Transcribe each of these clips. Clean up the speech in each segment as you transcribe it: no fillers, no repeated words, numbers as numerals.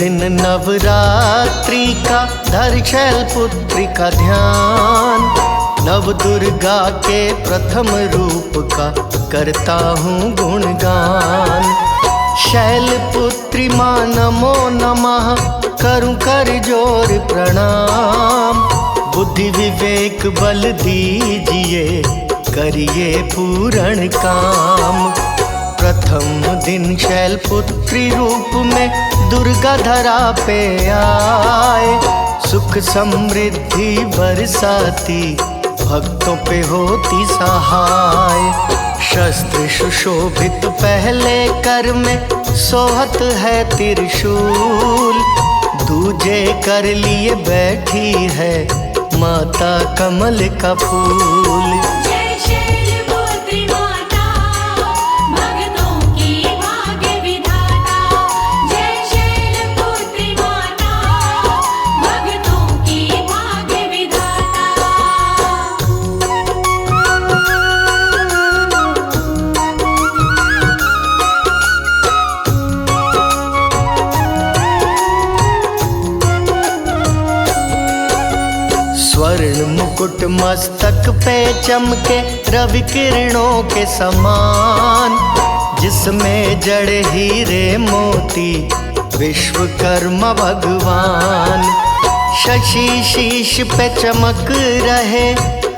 दिन नवरात्रि का धर शैलपुत्री का ध्यान, नव दुर्गा के प्रथम रूप का करता हूँ गुणगान। शैलपुत्री माँ नमो नमः, करूँ कर जोर प्रणाम। बुद्धि विवेक बल दीजिए, करिए पूर्ण काम। प्रथम दिन शैलपुत्री रूप में दुर्गा धरा पे आए, सुख समृद्धि बरसाती भक्तों पे होती सहाय। शस्त्र सुशोभित पहले कर में सोहत है त्रिशूल, दूजे कर लिए बैठी है माता कमल का फूल। जय शैलपुत्री माता, भक्तों की भाग्य विधाता। जय शैलपुत्री माता, भक्तों की भाग्य विधाता। स्वर्ण मुकुट मस्तक पे चमके रवि किरणों के समान, जिसमें जड़े हीरे मोती विश्वकर्मा भगवान। शशि शीश पे चमक रहे,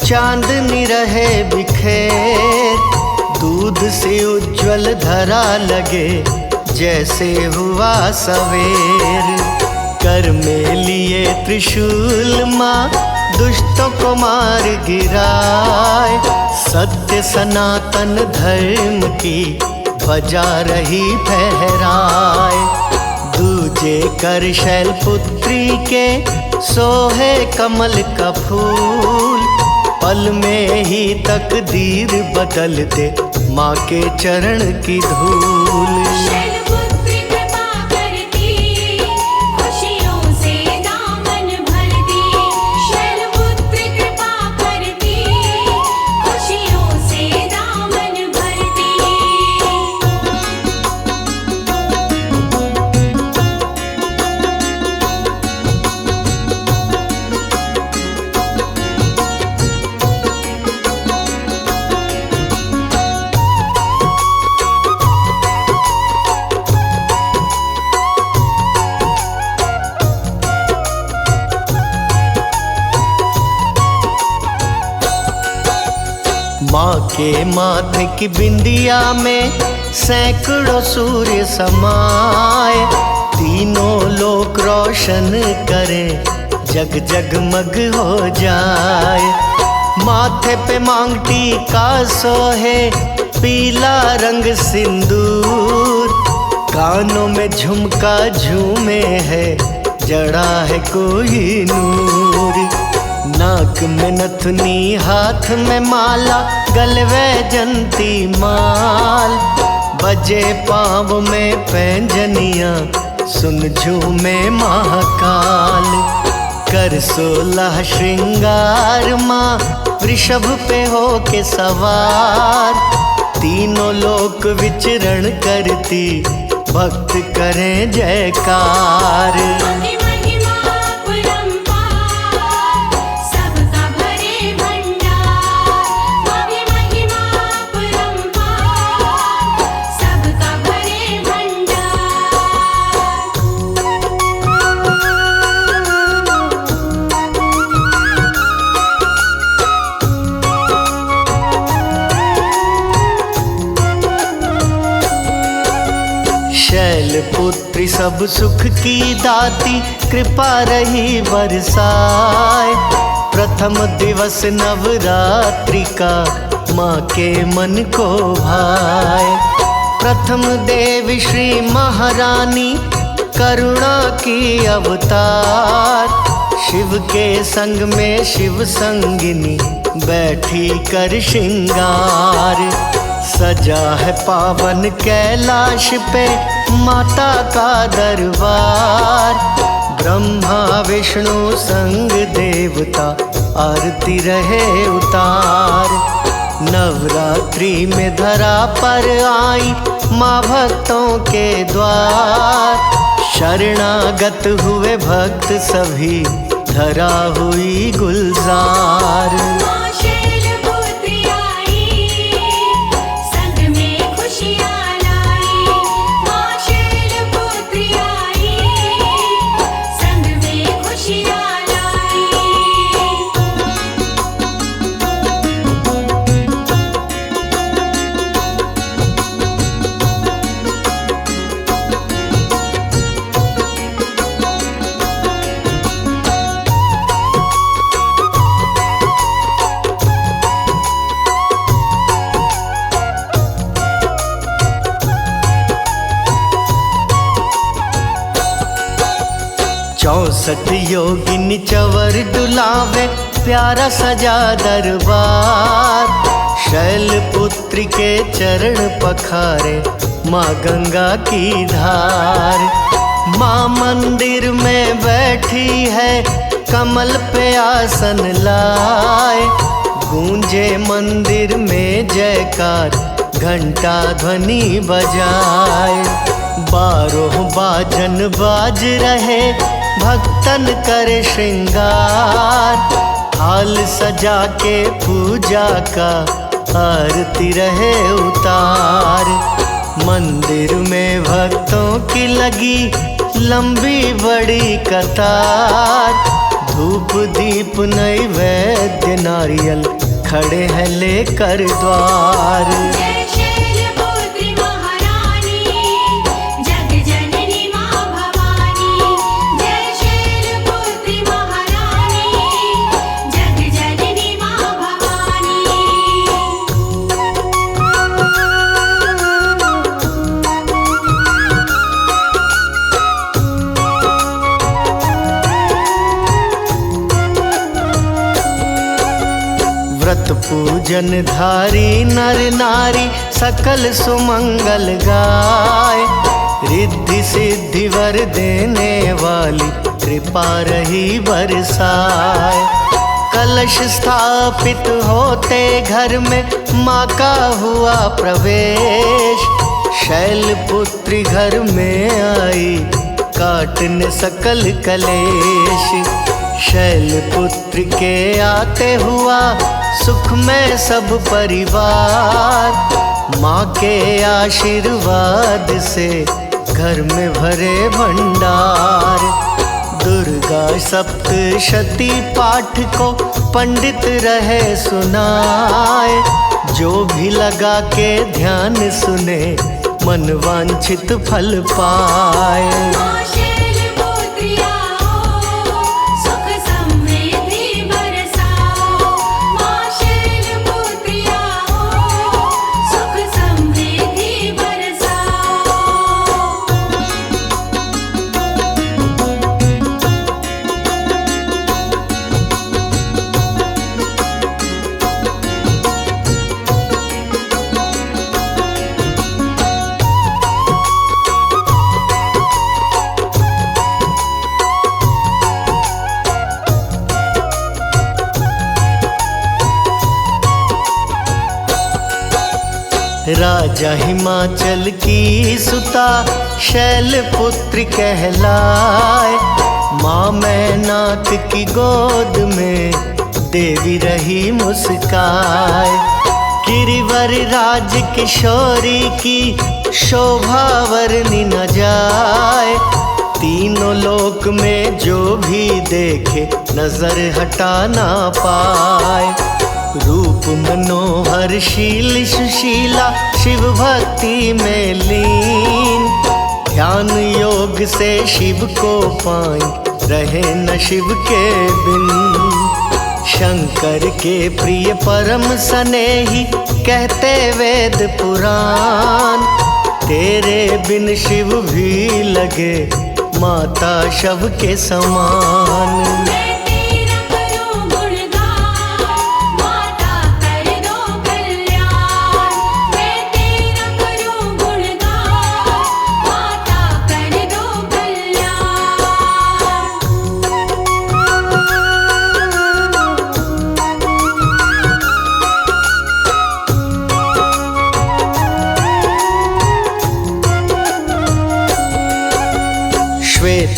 चांदनी रहे बिखेर, दूध से उज्ज्वल धरा लगे जैसे हुआ सवेर। कर में लिए त्रिशूल माँ दुष्टों को मार गिराए, सत्य सनातन धर्म की ध्वजा रही फहराए। दूजे कर शैलपुत्री के सोहे कमल का फूल, पल में ही तकदीर बदल दे माँ के चरण की धूल। शैलपुत्री कृपा करती, खुशियों से दामन भरती। शैलपुत्री कृपा करती, खुशियों से दामन भरती। माँ के माथे की बिंदिया में सैकड़ों सूर्य समाए, तीनों लोक रोशन करें जग जगमग हो जाए। माथे पे मांग टीका सोहे पीला रंग सिंदूर, कानों में झुमका झूमे है जड़ा है कोई नूर। नाक में नथनी हाथ में माला, गले वैजंती माल, बजे पाँव में पैंजनियाँ सुन झूमे महाकाल। कर 16 श्रृंगार माँ वृषभ पे हो के सवार, तीनों लोक विचरण करती भक्त करें जयकार। महिमा परंपार, सबका भरे भंडार। महिमा परंपार, सबका भरे भंडार। शैलपुत्री सब सुख की दाती, कृपा रही बरसाए। प्रथम दिवस नवरात्रि का माँ के मन को भाए। प्रथम देवी श्री महारानी करुणा की अवतार, शिव के संग में शिव संगिनी बैठी कर श्रृंगार। सजा है पावन कैलाश पे माता का दरबार, ब्रह्मा विष्णु संग देवता आरती रहे उतार। नवरात्रि में धरा पर आई माँ भक्तों के द्वार, शरणागत हुए भक्त सभी, धरा हुई गुलजार। माँ शैलपुत्री आई, संग में खुशियाँ लाई। माँ शैलपुत्री आई, संग में खुशियाँ लाई। चौसठ योगिनी चवर डुलावे, प्यारा सजा दरबार। शैलपुत्री के चरण पखारे, माँ गंगा की धार। माँ मंदिर में बैठी है, कमल पे आसन लाए। गूंजे मंदिर में जयकार, घंटा ध्वनि बजाए। बारों बाजन बाज रहे, भक्तन करे श्रृंगार। हाल सजा के पूजा का, आरती रहे उतार। मंदिर में भक्तों की लगी, लंबी बड़ी कतार। धूप दीप नैवेद्य नारियल, खड़े हैं लेकर द्वार। जय शैलपुत्री महारानी, जग जननी माँ भवानी। जय शैलपुत्री महारानी, जग जननी माँ भवानी। व्रत पूजन धारी नर नारी, सकल सुमंगल गाय। रिद्धि सिद्धि वर देने वाली, कृपा रही बरसाए। कलश स्थापित होते घर में, माँ का हुआ प्रवेश। शैलपुत्री घर में आई, काटने सकल कलेश। शैलपुत्र के आते हुआ, सुख में सब परिवार। माँ के आशीर्वाद से, घर में भरे भंडार। दुर्गा सप्तशती पाठ को, पंडित रहे सुनाए। जो भी लगा के ध्यान सुने, मन वांछित फल पाए। माँ शैलपुत्री आओ, सुख समृद्धि बरसाओ। माँ शैलपुत्री आओ, सुख समृद्धि बरसाओ। राजा हिमाचल की सुता, शैलपुत्री कहलाए। माँ मैनाक की गोद में, देवी रही मुस्काए। गिरिवर राज किशोरी की, शोभा वर्णि न जाए। तीनों लोक में जो भी देखे, नजर हटा ना पाए। रूप मनोहर शील सुशीला, शिव भक्ति में लीन। ध्यान योग से शिव को पाई, रहे न शिव के बिन। शंकर के प्रिय परम स्नेही, कहते वेद पुराण। तेरे बिन शिव भी लगे, माता शव के समान। मैं तेरा करूं गुणगान, माता कर दो कल्याण। मैं तेरा करूं गुणगान, माता कर दो कल्याण।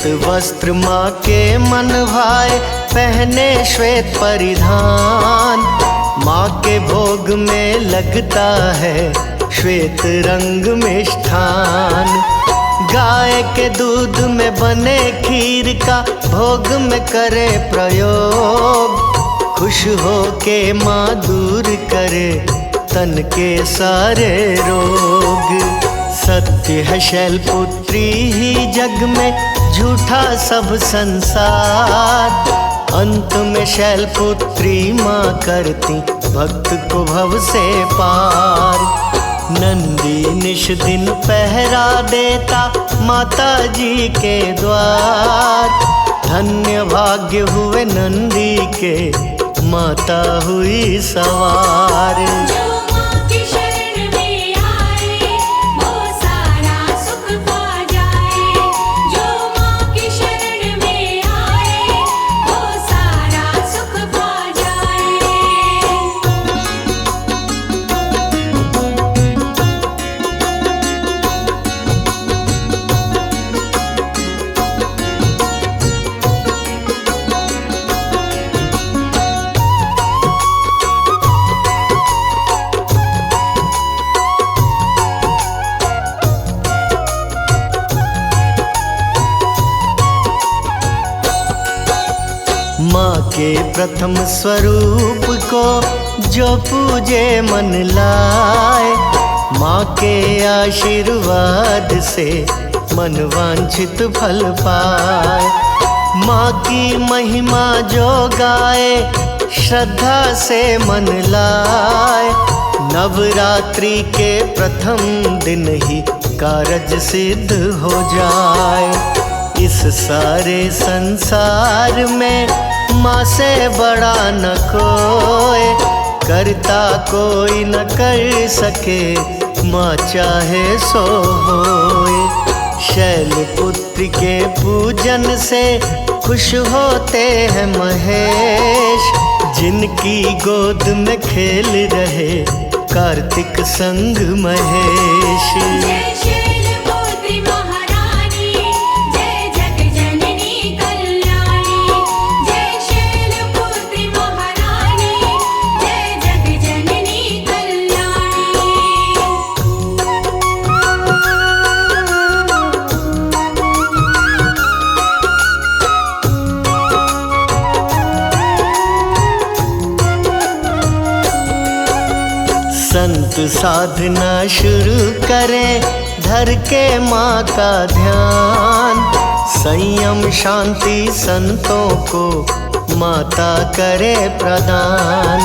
श्वेत वस्त्र माँ के मन भाए, पहने श्वेत परिधान। माँ के भोग में लगता है श्वेत रंग मिष्ठान। गाय के दूध में बने खीर का भोग में करे प्रयोग। खुश हो के माँ दूर करे तन के सारे रोग। सत्य है शैलपुत्री ही जग में, झूठा सब संसार। अंत में शैलपुत्री माँ करती भक्त को भव से पार। नंदी निश दिन पहरा देता माता जी के द्वार। धन्य भाग्य हुए नंदी के, माता हुई सवार। जो माँ की शरण में आए वो सारा सुख पा जाए। जो माँ की शरण में आए वो सारा सुख पा जाए। माँ के प्रथम स्वरूप को जो पूजे मन लाए। माँ के आशीर्वाद से मन वांछित फल पाए। माँ की महिमा जो गाए, श्रद्धा से मन लाए। नवरात्रि के प्रथम दिन ही कारज सिद्ध हो जाए। इस सारे संसार में माँ से बड़ा न कोई, करता कोई न कर सके, माँ चाहे सो होए। शैलपुत्री के पूजन से खुश होते हैं महेश। जिनकी गोद में खेल रहे कार्तिक संग महेश। जय शैलपुत्री महारानी, जय जग जननी कल्याणी। जय शैलपुत्री महारानी, जय जग जननी कल्याणी। संत साधना शुरू करें, धर के माँ का ध्यान। संयम शांति संतों को माता करे प्रदान।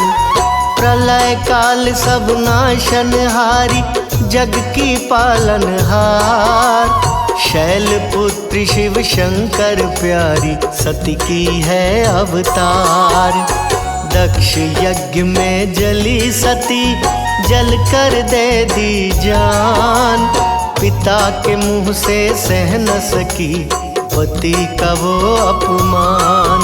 प्रलय काल सब नाशनहारी, जग की पालनहार। शैलपुत्री शिव शंकर प्यारी, सती की है अवतार। दक्ष यज्ञ में जली सती, जल कर दे दी जान। पिता के मुंह से सह न सकी पति का वो अपमान।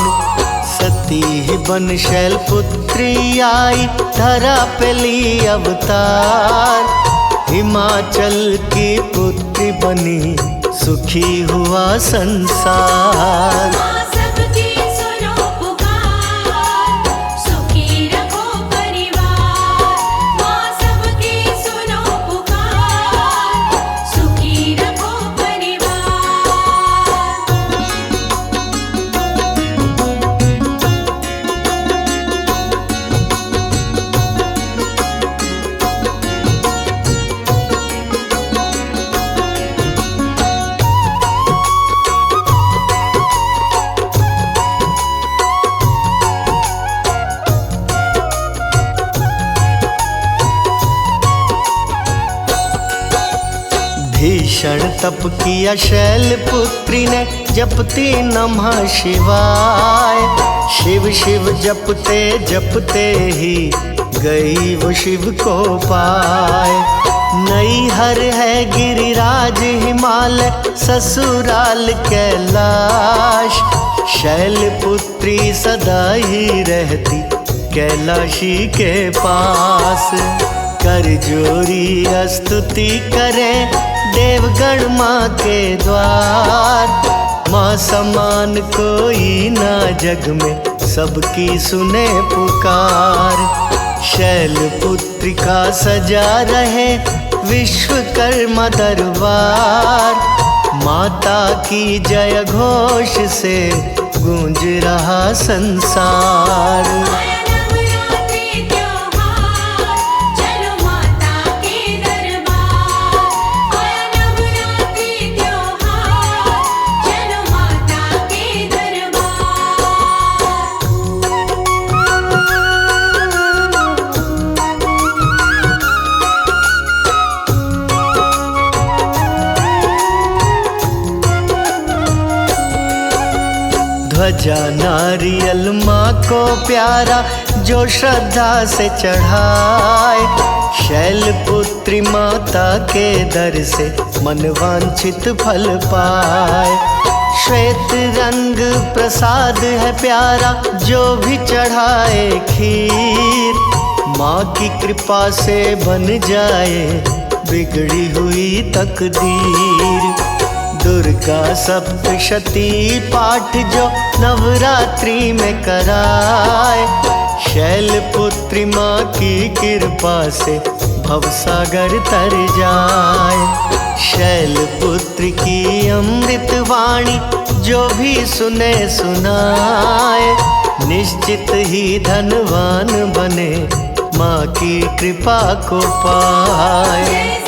सती ही बन शैलपुत्री आई, धरा पे ली अवतार। हिमाचल की पुत्री बनी, सुखी हुआ संसार। माँ सबकी सुनो पुकार, सुखी रखो परिवार। माँ सबकी सुनो पुकार, सुखी रखो परिवार। भीषण तप किया शैलपुत्री ने, जपती नमः शिवाय। शिव शिव जपते जपते ही गई वो शिव को पाए। नैहर है गिरिराज हिमालय, ससुराल कैलाश। शैलपुत्री सदा ही रहती कैलाशी के पास। कर जोरी स्तुति करे देवगण माँ के द्वार। माँ समान कोई ना जग में, सबकी सुने पुकार। शैलपुत्री का सजा रहे विश्वकर्मा दरबार। माता की जय घोष से गूंज रहा संसार। आया नवरात्रि त्योहार, चलो माता के दरबार। आया नवरात्रि त्योहार, चलो माता के दरबार। ध्वजा नारियल माँ को प्यारा जो श्रद्धा से चढ़ाए। शैलपुत्री माता के दर से मनवांछित फल पाए। श्वेत रंग प्रसाद है प्यारा जो भी चढ़ाए खीर। माँ की कृपा से बन जाए बिगड़ी हुई तकदीर। दुर्गा सप्तशती पाठ जो नवरात्रि में कराए। शैलपुत्री माँ की कृपा से भवसागर तर जाए। शैलपुत्री की अमृत वाणी जो भी सुने सुनाए। निश्चित ही धनवान बने, माँ की कृपा को पाए।